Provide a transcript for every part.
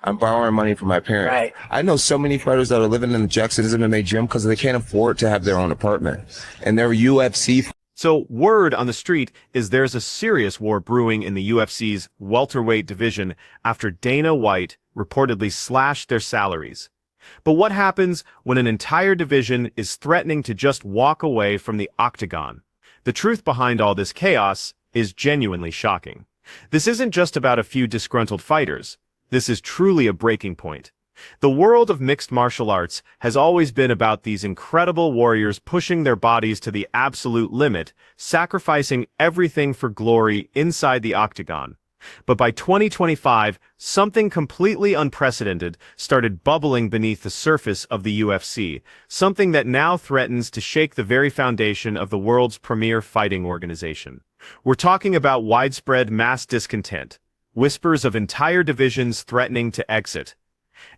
I'm borrowing money from my parents. Right. I know so many fighters that are living in the Jackson's MMA gym because they can't afford to have their own apartment. And they're UFC. So word on the street is there's a serious war brewing in the UFC's welterweight division after Dana White reportedly slashed their salaries. But what happens when an entire division is threatening to just walk away from the octagon? The truth behind all this chaos is genuinely shocking. This isn't just about a few disgruntled fighters. This is truly a breaking point. The world of mixed martial arts has always been about these incredible warriors pushing their bodies to the absolute limit, sacrificing everything for glory inside the octagon. But by 2025, something completely unprecedented started bubbling beneath the surface of the UFC, something that now threatens to shake the very foundation of the world's premier fighting organization. We're talking about widespread mass discontent, whispers of entire divisions threatening to exit,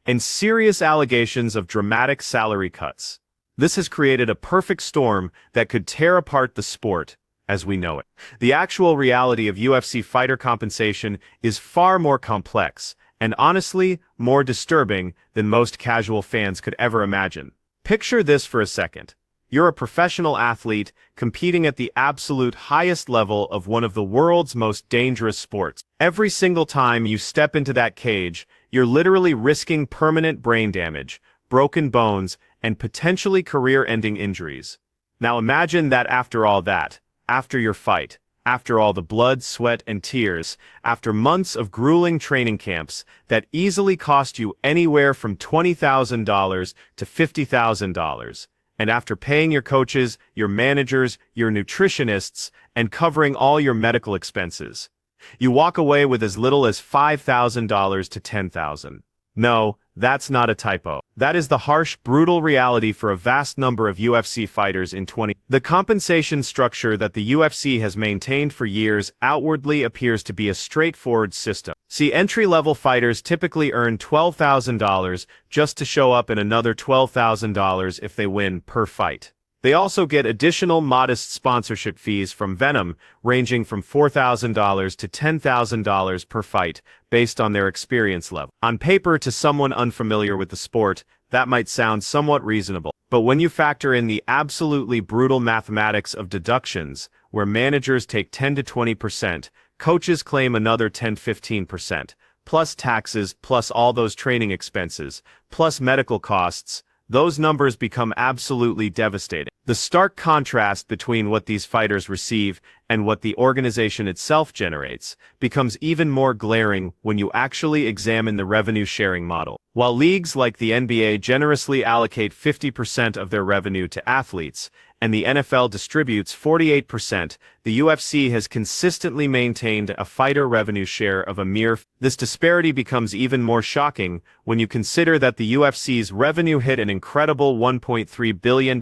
and serious allegations of dramatic salary cuts. This has created a perfect storm that could tear apart the sport as we know it. The actual reality of UFC fighter compensation is far more complex, and honestly, more disturbing than most casual fans could ever imagine. Picture this for a second. You're a professional athlete competing at the absolute highest level of one of the world's most dangerous sports. Every single time you step into that cage, you're literally risking permanent brain damage, broken bones, and potentially career-ending injuries. Now imagine that after all that, after your fight, after all the blood, sweat, and tears, after months of grueling training camps that easily cost you anywhere from $20,000 to $50,000, and after paying your coaches, your managers, your nutritionists, and covering all your medical expenses, you walk away with as little as $5,000 to $10,000. No, that's not a typo. That is the harsh, brutal reality for a vast number of UFC fighters in 20. The compensation structure that the UFC has maintained for years outwardly appears to be a straightforward system. See, entry-level fighters typically earn $12,000 just to show up and another $12,000 if they win per fight. They also get additional modest sponsorship fees from Venom, ranging from $4,000 to $10,000 per fight, based on their experience level. On paper, to someone unfamiliar with the sport, that might sound somewhat reasonable. But when you factor in the absolutely brutal mathematics of deductions, where managers take 10 to 20%, coaches claim another 10-15%, plus taxes, plus all those training expenses, plus medical costs, those numbers become absolutely devastating. The stark contrast between what these fighters receive and what the organization itself generates becomes even more glaring when you actually examine the revenue-sharing model. While leagues like the NBA generously allocate 50% of their revenue to athletes, and the NFL distributes 48%, the UFC has consistently maintained a fighter revenue share of a mere. This disparity becomes even more shocking when you consider that the UFC's revenue hit an incredible $1.3 billion in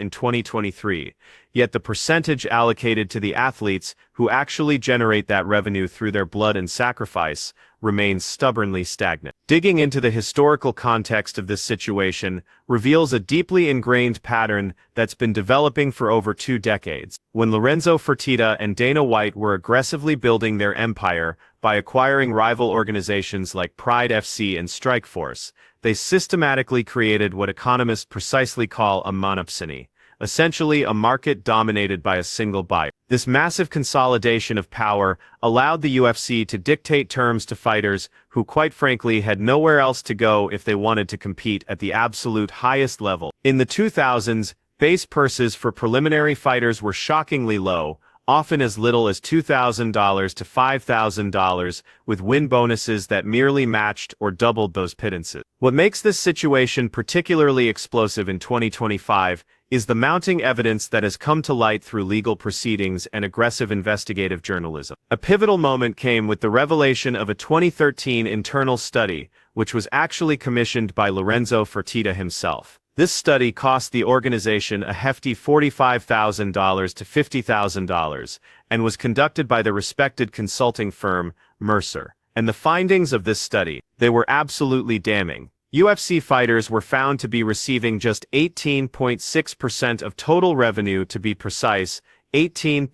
2023, yet the percentage allocated to the athletes who actually generate that revenue through their blood and sacrifice remains stubbornly stagnant. Digging into the historical context of this situation reveals a deeply ingrained pattern that's been developing for over 2 decades. When Lorenzo Fertitta and Dana White were aggressively building their empire by acquiring rival organizations like Pride FC and Strikeforce, they systematically created what economists precisely call a monopsony, essentially a market dominated by a single buyer. This massive consolidation of power allowed the UFC to dictate terms to fighters who, quite frankly, had nowhere else to go if they wanted to compete at the absolute highest level. In the 2000s, base purses for preliminary fighters were shockingly low, often as little as $2,000 to $5,000, with win bonuses that merely matched or doubled those pittances. What makes this situation particularly explosive in 2025 is the mounting evidence that has come to light through legal proceedings and aggressive investigative journalism. A pivotal moment came with the revelation of a 2013 internal study, which was actually commissioned by Lorenzo Fertitta himself. This study cost the organization a hefty $45,000 to $50,000 and was conducted by the respected consulting firm Mercer. And the findings of this study, they were absolutely damning. UFC fighters were found to be receiving just 18.6% of total revenue, to be precise, 18.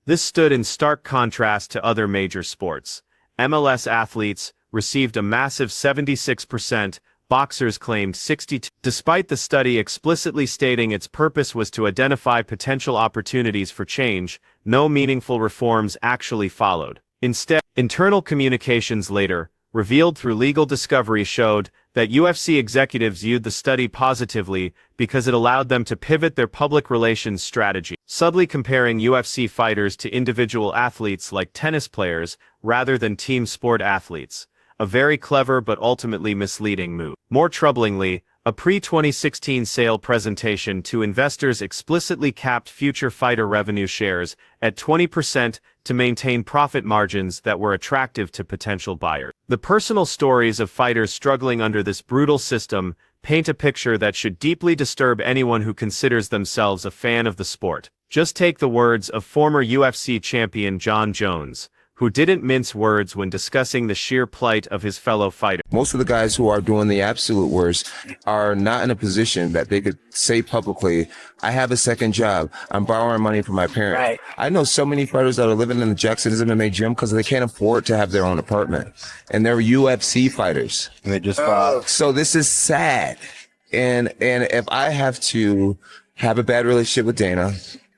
This stood in stark contrast to other major sports. MLS athletes, received a massive 76%, boxers claimed 62%. Despite the study explicitly stating its purpose was to identify potential opportunities for change, no meaningful reforms actually followed. Instead, internal communications later, revealed through legal discovery, showed that UFC executives viewed the study positively because it allowed them to pivot their public relations strategy, subtly comparing UFC fighters to individual athletes like tennis players rather than team sport athletes. A very clever but ultimately misleading move. More troublingly, a pre-2016 sale presentation to investors explicitly capped future fighter revenue shares at 20% to maintain profit margins that were attractive to potential buyers. The personal stories of fighters struggling under this brutal system paint a picture that should deeply disturb anyone who considers themselves a fan of the sport. Just take the words of former UFC champion Jon Jones, who didn't mince words when discussing the sheer plight of his fellow fighter. Most of the guys who are doing the absolute worst are not in a position that they could say publicly, I have a second job. I'm borrowing money from my parents. Right. I know so many fighters that are living in the Jackson's MMA gym because they can't afford to have their own apartment. And they're UFC fighters. And they just fought. So this is sad. And if I have to have a bad relationship with Dana,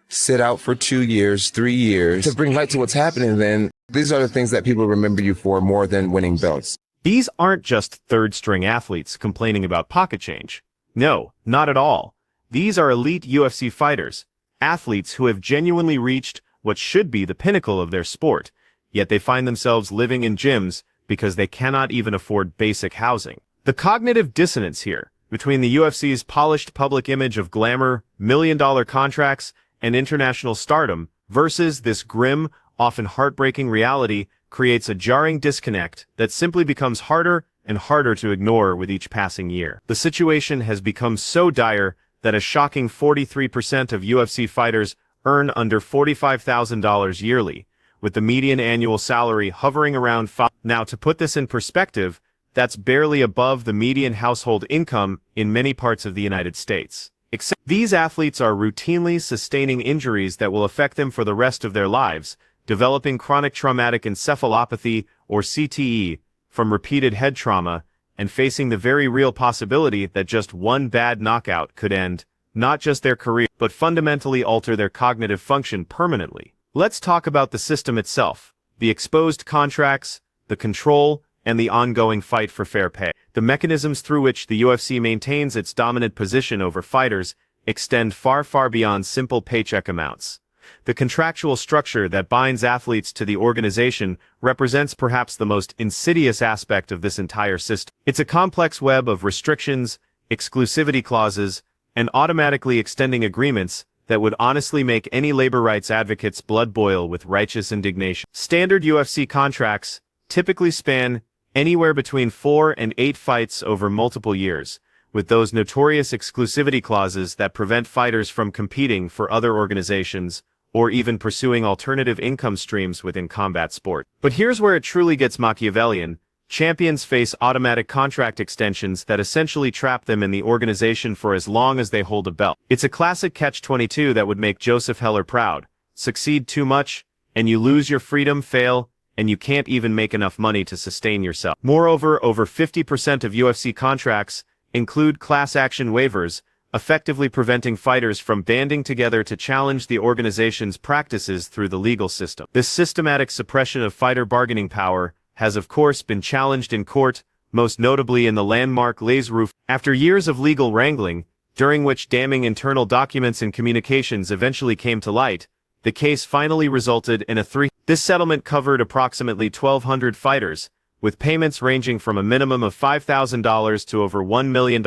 sit out for 2 years, 3 years to bring light to what's happening, then these are the things that people remember you for more than winning belts. These aren't just third-string athletes complaining about pocket change. No, not at all. These are elite UFC fighters, athletes who have genuinely reached what should be the pinnacle of their sport, yet they find themselves living in gyms because they cannot even afford basic housing. The cognitive dissonance here, between the UFC's polished public image of glamour, million-dollar contracts, and international stardom, versus this grim, often heartbreaking reality, creates a jarring disconnect that simply becomes harder and harder to ignore with each passing year. The situation has become so dire that a shocking 43% of UFC fighters earn under $45,000 yearly, with the median annual salary hovering around $5,000. Now, to put this in perspective, that's barely above the median household income in many parts of the United States. Except these athletes are routinely sustaining injuries that will affect them for the rest of their lives, developing chronic traumatic encephalopathy, or CTE, from repeated head trauma, and facing the very real possibility that just one bad knockout could end, not just their career, but fundamentally alter their cognitive function permanently. Let's talk about the system itself, the exposed contracts, the control, and the ongoing fight for fair pay. The mechanisms through which the UFC maintains its dominant position over fighters extend far, far beyond simple paycheck amounts. The contractual structure that binds athletes to the organization represents perhaps the most insidious aspect of this entire system. It's a complex web of restrictions, exclusivity clauses, and automatically extending agreements that would honestly make any labor rights advocate's blood boil with righteous indignation. Standard UFC contracts typically span anywhere between 4 and 8 fights over multiple years, with those notorious exclusivity clauses that prevent fighters from competing for other organizations or even pursuing alternative income streams within combat sport. But here's where it truly gets Machiavellian. Champions face automatic contract extensions that essentially trap them in the organization for as long as they hold a belt. It's a classic catch-22 that would make Joseph Heller proud. Succeed too much, and you lose your freedom, fail, and you can't even make enough money to sustain yourself. Moreover, over 50% of UFC contracts include class action waivers, effectively preventing fighters from banding together to challenge the organization's practices through the legal system. This systematic suppression of fighter bargaining power has of course been challenged in court, most notably in the landmark Les Roof. After years of legal wrangling, during which damning internal documents and communications eventually came to light, the case finally resulted in This settlement covered approximately 1,200 fighters, with payments ranging from a minimum of $5,000 to over $1 million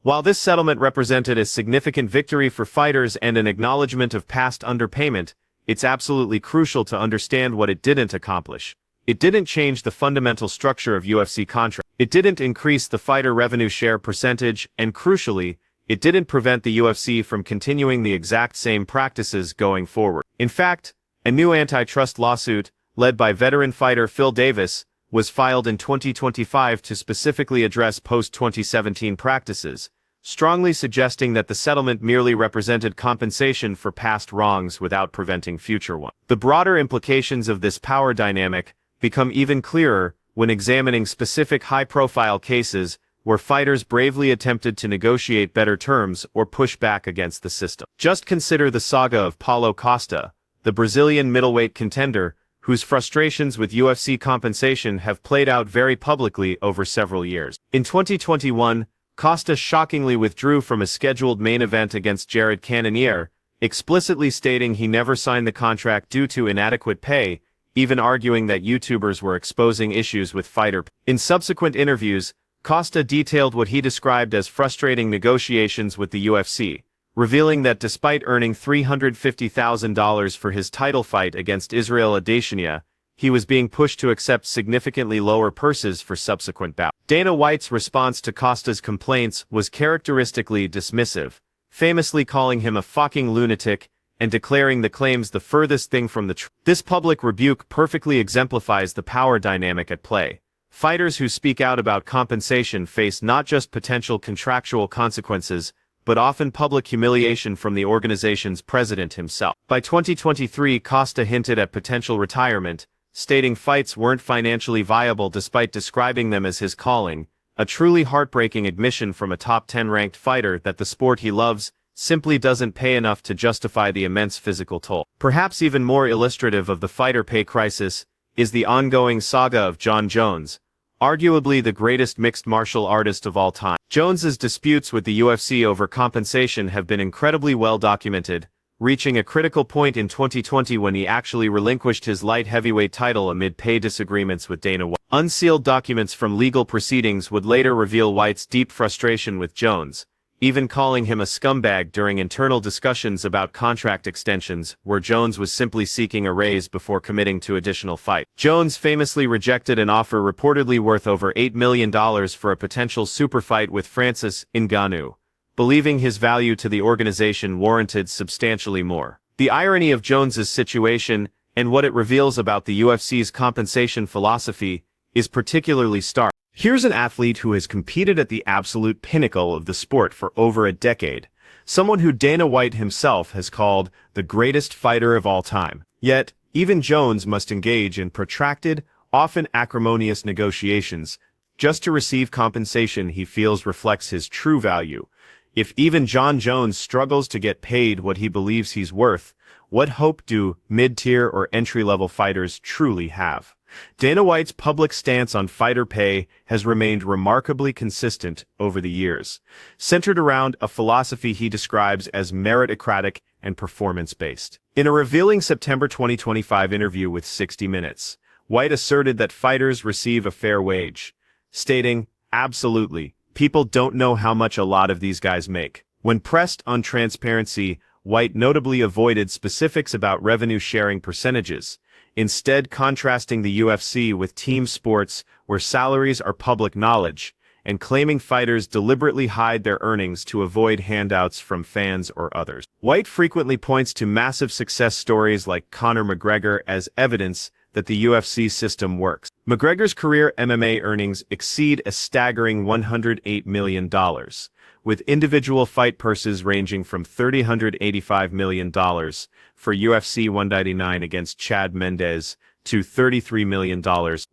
While this settlement represented a significant victory for fighters and an acknowledgement of past underpayment, it's absolutely crucial to understand what it didn't accomplish. It didn't change the fundamental structure of UFC contracts. It didn't increase the fighter revenue share percentage, and crucially, it didn't prevent the UFC from continuing the exact same practices going forward. In fact, a new antitrust lawsuit, led by veteran fighter Phil Davis, was filed in 2025 to specifically address post-2017 practices, strongly suggesting that the settlement merely represented compensation for past wrongs without preventing future ones. The broader implications of this power dynamic become even clearer when examining specific high-profile cases where fighters bravely attempted to negotiate better terms or push back against the system. Just consider the saga of Paulo Costa, the Brazilian middleweight contender, whose frustrations with UFC compensation have played out very publicly over several years. In 2021, Costa shockingly withdrew from a scheduled main event against Jared Cannonier, explicitly stating he never signed the contract due to inadequate pay, even arguing that YouTubers were exposing issues with fighter pay. In subsequent interviews, Costa detailed what he described as frustrating negotiations with the UFC, revealing that despite earning $350,000 for his title fight against Israel Adesanya, he was being pushed to accept significantly lower purses for subsequent bouts. Dana White's response to Costa's complaints was characteristically dismissive, famously calling him a fucking lunatic and declaring the claims the furthest thing from the truth. This public rebuke perfectly exemplifies the power dynamic at play. Fighters who speak out about compensation face not just potential contractual consequences, but often public humiliation from the organization's president himself. By 2023, Costa hinted at potential retirement, stating fights weren't financially viable despite describing them as his calling, a truly heartbreaking admission from a top 10 ranked fighter that the sport he loves simply doesn't pay enough to justify the immense physical toll. Perhaps even more illustrative of the fighter pay crisis is the ongoing saga of Jon Jones, arguably the greatest mixed martial artist of all time. Jones's disputes with the UFC over compensation have been incredibly well documented, reaching a critical point in 2020 when he actually relinquished his light heavyweight title amid pay disagreements with Dana White. Unsealed documents from legal proceedings would later reveal White's deep frustration with Jones, even calling him a scumbag during internal discussions about contract extensions, where Jones was simply seeking a raise before committing to additional fight. Jones famously rejected an offer reportedly worth over $8 million for a potential super fight with Francis Ngannou, believing his value to the organization warranted substantially more. The irony of Jones's situation, and what it reveals about the UFC's compensation philosophy, is particularly stark. Here's an athlete who has competed at the absolute pinnacle of the sport for over a decade, someone who Dana White himself has called the greatest fighter of all time. Yet, even Jones must engage in protracted, often acrimonious negotiations, just to receive compensation he feels reflects his true value. If even Jon Jones struggles to get paid what he believes he's worth, what hope do mid-tier or entry-level fighters truly have? Dana White's public stance on fighter pay has remained remarkably consistent over the years, centered around a philosophy he describes as meritocratic and performance-based. In a revealing September 2025 interview with 60 Minutes, White asserted that fighters receive a fair wage, stating, "Absolutely, people don't know how much a lot of these guys make." When pressed on transparency, White notably avoided specifics about revenue-sharing percentages, instead contrasting the UFC with team sports where salaries are public knowledge, and claiming fighters deliberately hide their earnings to avoid handouts from fans or others. White frequently points to massive success stories like Conor McGregor as evidence that the UFC system works. McGregor's career MMA earnings exceed a staggering $108 million, with individual fight purses ranging from $385 million for UFC 199 against Chad Mendes to $33 million.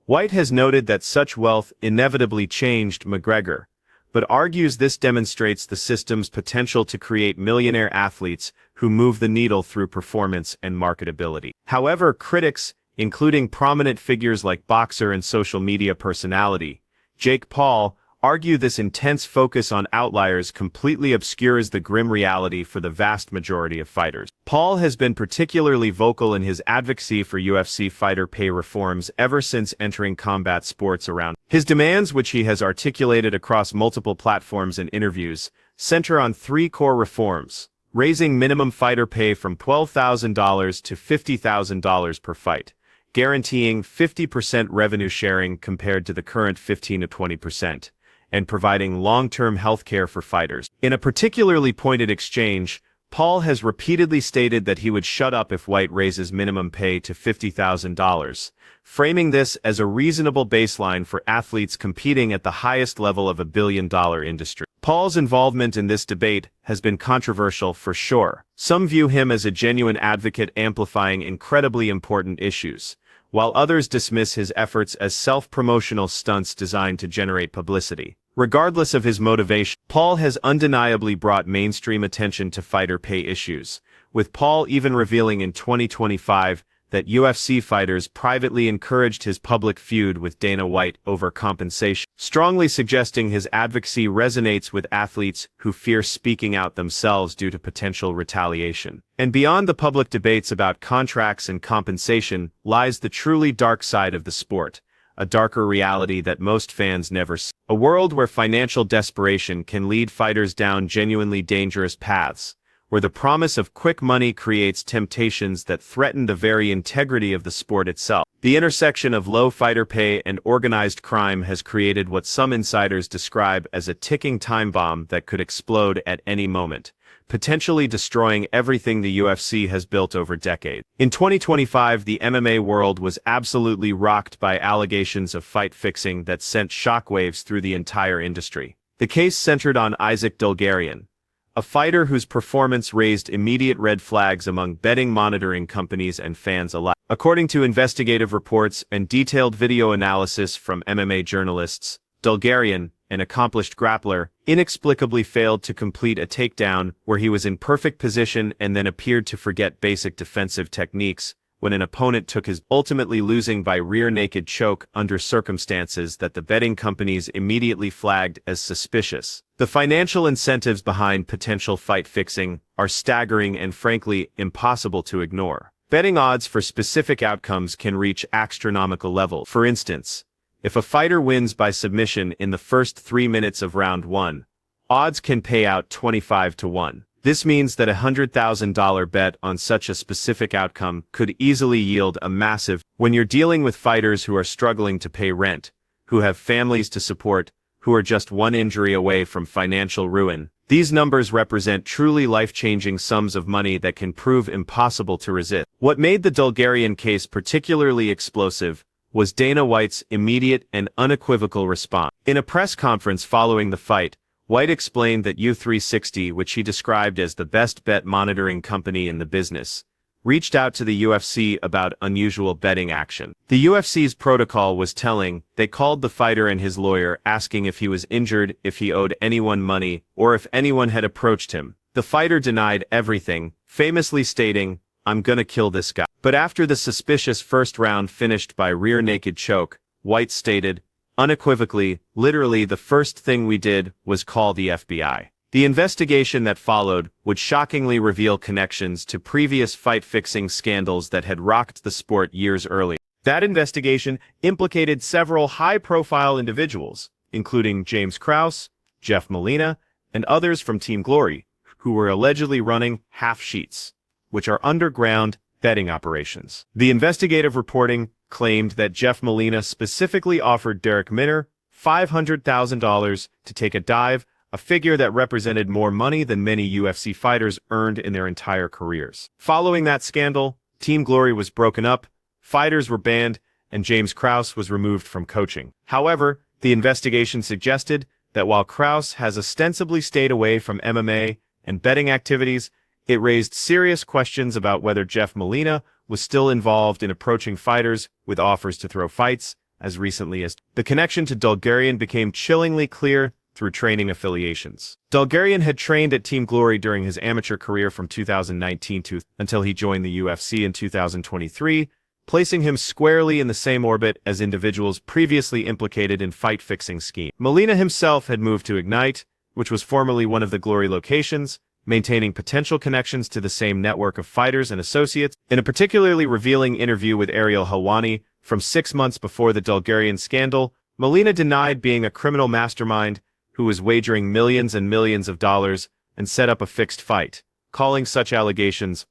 White has noted that such wealth inevitably changed McGregor, but argues this demonstrates the system's potential to create millionaire athletes who move the needle through performance and marketability. However, critics, including prominent figures like boxer and social media personality Jake Paul, argue this intense focus on outliers completely obscures the grim reality for the vast majority of fighters. Paul has been particularly vocal in his advocacy for UFC fighter pay reforms ever since entering combat sports around. His demands, which he has articulated across multiple platforms and interviews, center on three core reforms: raising minimum fighter pay from $12,000 to $50,000 per fight, guaranteeing 50% revenue sharing compared to the current 15 to 20%, and providing long-term health care for fighters. In a particularly pointed exchange, Paul has repeatedly stated that he would shut up if White raises minimum pay to $50,000, framing this as a reasonable baseline for athletes competing at the highest level of a billion-dollar industry. Paul's involvement in this debate has been controversial for sure. Some view him as a genuine advocate amplifying incredibly important issues, while others dismiss his efforts as self-promotional stunts designed to generate publicity. Regardless of his motivation, Paul has undeniably brought mainstream attention to fighter pay issues, with Paul even revealing in 2025 that UFC fighters privately encouraged his public feud with Dana White over compensation, strongly suggesting his advocacy resonates with athletes who fear speaking out themselves due to potential retaliation. And beyond the public debates about contracts and compensation lies the truly dark side of the sport, a darker reality that most fans never see. A world where financial desperation can lead fighters down genuinely dangerous paths, where the promise of quick money creates temptations that threaten the very integrity of the sport itself. The intersection of low fighter pay and organized crime has created what some insiders describe as a ticking time bomb that could explode at any moment, potentially destroying everything the UFC has built over decades. In 2025, the MMA world was absolutely rocked by allegations of fight fixing that sent shockwaves through the entire industry. The case centered on Isaac Dulgarian, a fighter whose performance raised immediate red flags among betting monitoring companies and fans alike. According to investigative reports and detailed video analysis from MMA journalists, Dulgarian, an accomplished grappler, inexplicably failed to complete a takedown where he was in perfect position and then appeared to forget basic defensive techniques when an opponent took his, ultimately losing by rear naked choke under circumstances that the betting companies immediately flagged as suspicious. The financial incentives behind potential fight fixing are staggering and frankly impossible to ignore. Betting odds for specific outcomes can reach astronomical levels. For instance, if a fighter wins by submission in the first 3 minutes of round 1, odds can pay out 25-1. This means that a $100,000 bet on such a specific outcome could easily yield a massive. When you're dealing with fighters who are struggling to pay rent, who have families to support, who are just one injury away from financial ruin, these numbers represent truly life-changing sums of money that can prove impossible to resist. What made the Dulgarian case particularly explosive was Dana White's immediate and unequivocal response. In a press conference following the fight, White explained that U360, which he described as the best bet monitoring company in the business, reached out to the UFC about unusual betting action. The UFC's protocol was telling. They called the fighter and his lawyer asking if he was injured, if he owed anyone money, or if anyone had approached him. The fighter denied everything, famously stating, "I'm gonna kill this guy." But after the suspicious first round finished by rear naked choke, White stated, unequivocally, literally the first thing we did was call the FBI. The investigation that followed would shockingly reveal connections to previous fight-fixing scandals that had rocked the sport years earlier. That investigation implicated several high-profile individuals, including James Krause, Jeff Molina, and others from Team Glory, who were allegedly running half-sheets, which are underground betting operations. The investigative reporting claimed that Jeff Molina specifically offered Derek Minner $500,000 to take a dive, a figure that represented more money than many UFC fighters earned in their entire careers. Following that scandal, Team Glory was broken up, fighters were banned, and James Krause was removed from coaching. However, the investigation suggested that while Krause has ostensibly stayed away from MMA and betting activities, it raised serious questions about whether Jeff Molina was still involved in approaching fighters with offers to throw fights as recently as. The connection to Dulgarian became chillingly clear through training affiliations. Dulgarian had trained at Team Glory during his amateur career from 2019 until he joined the UFC in 2023, placing him squarely in the same orbit as individuals previously implicated in fight-fixing schemes. Molina himself had moved to Ignite, which was formerly one of the Glory locations, maintaining potential connections to the same network of fighters and associates. In a particularly revealing interview with Ariel Helwani from 6 months before the Dulgarian scandal, Molina denied being a criminal mastermind who was wagering millions and millions of dollars and set up a fixed fight, calling such allegations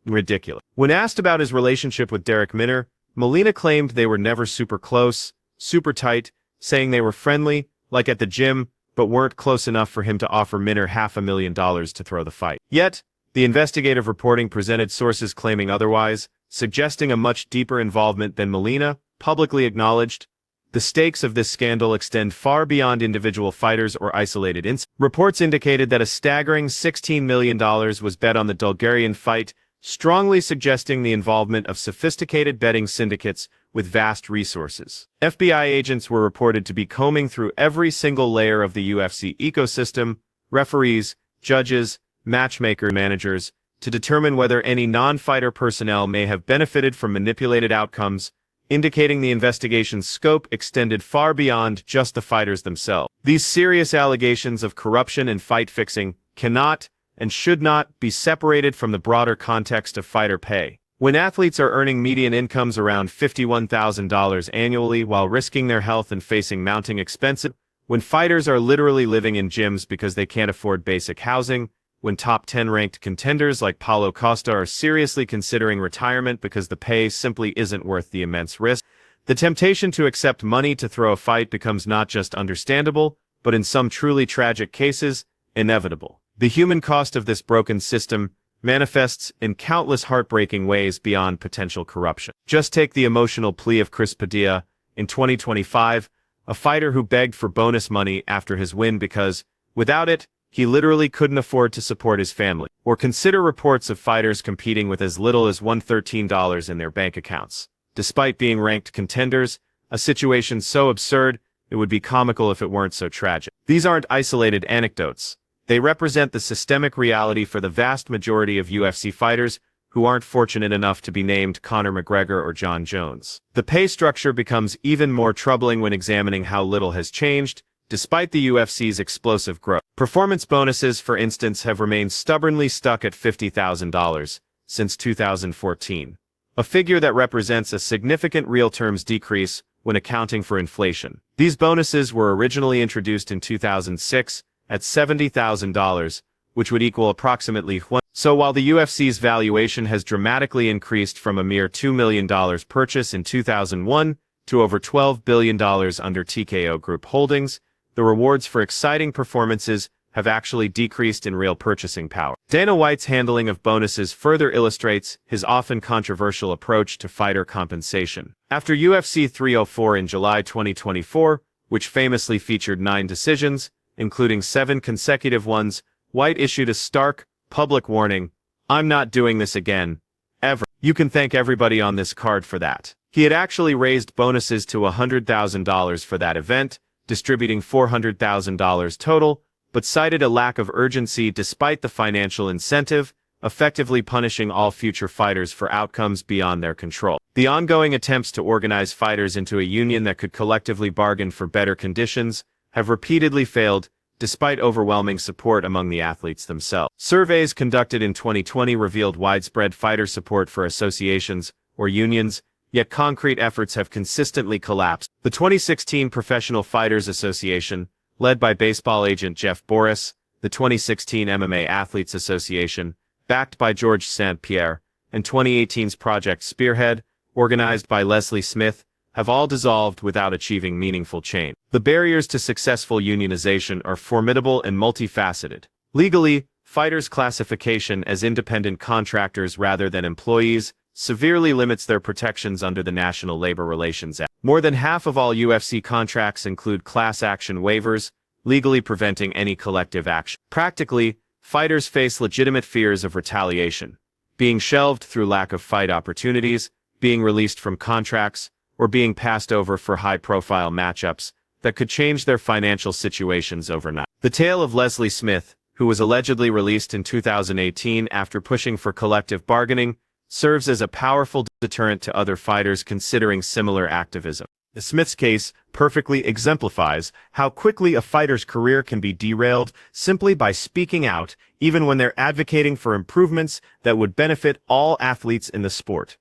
ridiculous. When asked about his relationship with Derek Minner, Molina claimed they were never super close, super tight, saying they were friendly, like at the gym, but weren't close enough for him to offer Minner $500,000 to throw the fight. Yet, the investigative reporting presented sources claiming otherwise, suggesting a much deeper involvement than Molina publicly acknowledged. The stakes of this scandal extend far beyond individual fighters or isolated incidents. Reports indicated that a staggering $16 million was bet on the Dulgarian fight strongly suggesting the involvement of sophisticated betting syndicates with vast resources. FBI agents were reported to be combing through every single layer of the UFC ecosystem, referees, judges, matchmaker managers, to determine whether any non-fighter personnel may have benefited from manipulated outcomes, indicating the investigation's scope extended far beyond just the fighters themselves. These serious allegations of corruption and fight fixing cannot and should not be separated from the broader context of fighter pay. When athletes are earning median incomes around $51,000 annually while risking their health and facing mounting expenses, when fighters are literally living in gyms because they can't afford basic housing, when top 10 ranked contenders like Paulo Costa are seriously considering retirement because the pay simply isn't worth the immense risk, the temptation to accept money to throw a fight becomes not just understandable, but in some truly tragic cases, inevitable. The human cost of this broken system manifests in countless heartbreaking ways beyond potential corruption. Just take the emotional plea of Chris Padilla in 2025, a fighter who begged for bonus money after his win because, without it, he literally couldn't afford to support his family. Or consider reports of fighters competing with as little as $113 in their bank accounts. Despite being ranked contenders, a situation so absurd, it would be comical if it weren't so tragic. These aren't isolated anecdotes. They represent the systemic reality for the vast majority of UFC fighters who aren't fortunate enough to be named Conor McGregor or John Jones. The pay structure becomes even more troubling when examining how little has changed, despite the UFC's explosive growth. Performance bonuses, for instance, have remained stubbornly stuck at $50,000 since 2014, a figure that represents a significant real terms decrease when accounting for inflation. These bonuses were originally introduced in 2006 at $70,000, which would equal approximately $1. So while the UFC's valuation has dramatically increased from a mere $2 million purchase in 2001 to over $12 billion under TKO Group holdings, the rewards for exciting performances have actually decreased in real purchasing power. Dana White's handling of bonuses further illustrates his often controversial approach to fighter compensation. After UFC 304 in July 2024, which famously featured 9 decisions, including 7 consecutive ones, White issued a stark, public warning: "I'm not doing this again, ever. You can thank everybody on this card for that." He had actually raised bonuses to $100,000 for that event, distributing $400,000 total, but cited a lack of urgency despite the financial incentive, effectively punishing all future fighters for outcomes beyond their control. The ongoing attempts to organize fighters into a union that could collectively bargain for better conditions have repeatedly failed, despite overwhelming support among the athletes themselves. Surveys conducted in 2020 revealed widespread fighter support for associations, or unions, yet concrete efforts have consistently collapsed. The 2016 Professional Fighters Association, led by baseball agent Jeff Boris, the 2016 MMA Athletes Association, backed by George St. Pierre, and 2018's Project Spearhead, organized by Leslie Smith, have all dissolved without achieving meaningful change. The barriers to successful unionization are formidable and multifaceted. Legally, fighters' classification as independent contractors rather than employees severely limits their protections under the National Labor Relations Act. More than half of all UFC contracts include class action waivers, legally preventing any collective action. Practically, fighters face legitimate fears of retaliation, being shelved through lack of fight opportunities, being released from contracts, or being passed over for high-profile matchups that could change their financial situations overnight. The tale of Leslie Smith, who was allegedly released in 2018 after pushing for collective bargaining, serves as a powerful deterrent to other fighters considering similar activism. The Smith's case perfectly exemplifies how quickly a fighter's career can be derailed simply by speaking out, even when they're advocating for improvements that would benefit all athletes in the sport.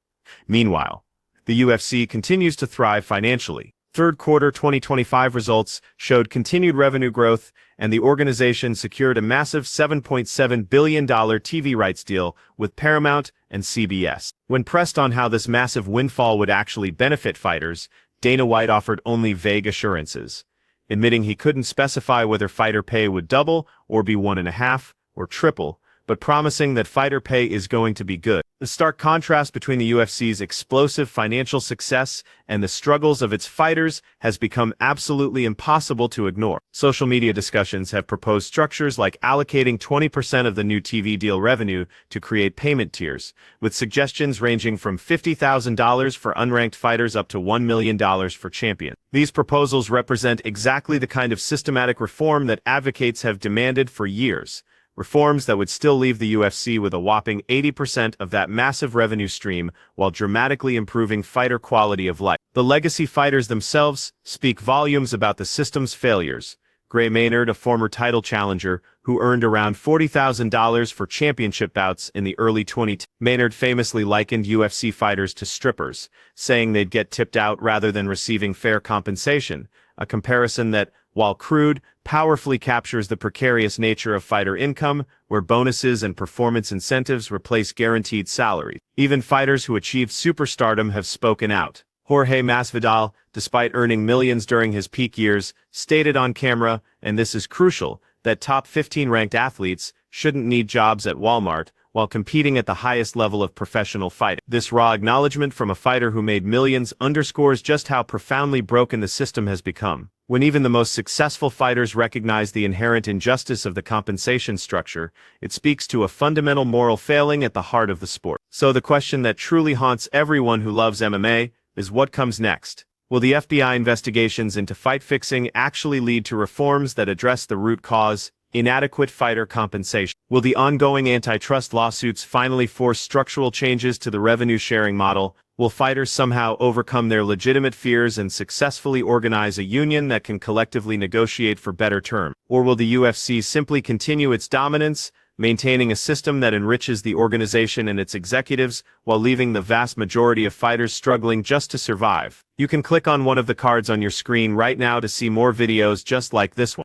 Meanwhile, the UFC continues to thrive financially. Third quarter 2025 results showed continued revenue growth, and the organization secured a massive $7.7 billion TV rights deal with Paramount and CBS. When pressed on how this massive windfall would actually benefit fighters, Dana White offered only vague assurances, admitting he couldn't specify whether fighter pay would double or be 1.5 or triple, but promising that fighter pay is going to be good. The stark contrast between the UFC's explosive financial success and the struggles of its fighters has become absolutely impossible to ignore. Social media discussions have proposed structures like allocating 20% of the new TV deal revenue to create payment tiers, with suggestions ranging from $50,000 for unranked fighters up to $1 million for champions. These proposals represent exactly the kind of systematic reform that advocates have demanded for years. Reforms that would still leave the UFC with a whopping 80% of that massive revenue stream while dramatically improving fighter quality of life. The legacy fighters themselves speak volumes about the system's failures. Gray Maynard, a former title challenger, who earned around $40,000 for championship bouts in the early 2010s. Maynard famously likened UFC fighters to strippers, saying they'd get tipped out rather than receiving fair compensation, a comparison that, while crude, powerfully captures the precarious nature of fighter income, where bonuses and performance incentives replace guaranteed salaries. Even fighters who achieved superstardom have spoken out. Jorge Masvidal, despite earning millions during his peak years, stated on camera, and this is crucial, that top 15 ranked athletes shouldn't need jobs at Walmart while competing at the highest level of professional fighting. This raw acknowledgement from a fighter who made millions underscores just how profoundly broken the system has become. When even the most successful fighters recognize the inherent injustice of the compensation structure, it speaks to a fundamental moral failing at the heart of the sport. So the question that truly haunts everyone who loves MMA is what comes next? Will the FBI investigations into fight fixing actually lead to reforms that address the root cause, inadequate fighter compensation? Will the ongoing antitrust lawsuits finally force structural changes to the revenue-sharing model? Will fighters somehow overcome their legitimate fears and successfully organize a union that can collectively negotiate for better terms? Or will the UFC simply continue its dominance, maintaining a system that enriches the organization and its executives while leaving the vast majority of fighters struggling just to survive? You can click on one of the cards on your screen right now to see more videos just like this one.